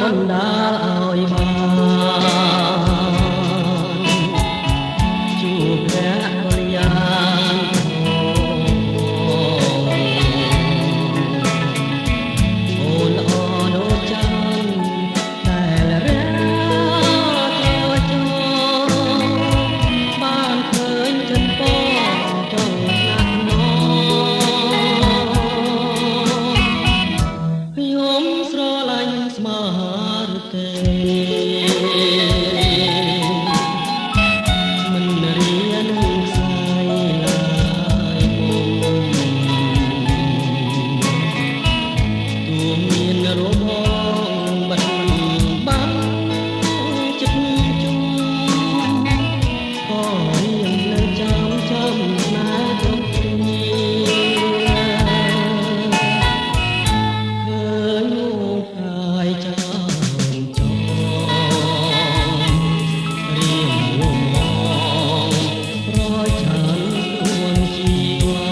បណ្ដាលឲ្យបានជួបភរិយាអូនល្អដូចចានដែលរាចូលចូលបានឃើញចិនពចង់ណាស់ណខ្ញុំស្រឡាញ់ស្មារតីមិនរៀនខ្សែឡើយមុំទូមានរបងបាត់បានចិត្តជុំក៏រៀងនៅចាំស្នេហ៍គ្រប់គ្នាឃើញមុខកាយចាំចងរៀងមុំមប្រឆានួនជីវ៉ា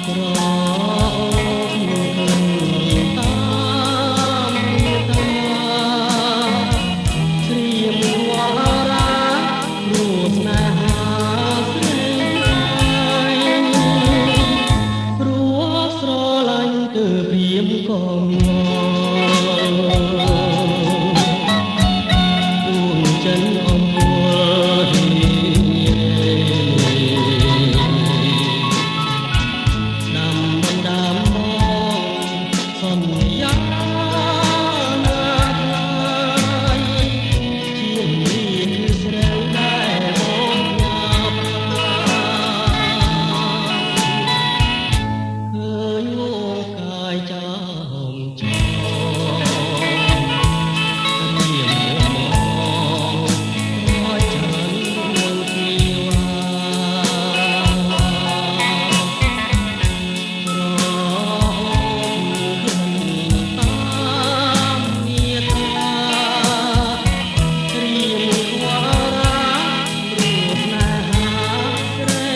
ក្រអូបតាមមេត្តាព្រាមវរារួស្នេហាស្រីព្រោះស្រឡាញ់គឺព្រាមក៏ងដួងចិនអំពួលដាំបណ្ដាំបងសន្យាណាស់ជាមានស្រីដែលបងញ៉ាំឃើញមុខកាយចាំចងរៀងមុំមរយឆានរួនជីវ៉ាក្រអូបតាមមេត្តាព្រាមវរារួស្នេហាស្រី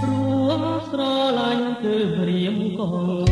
ព្រោះស្រឡាញ់គឺព្រាមក៏ង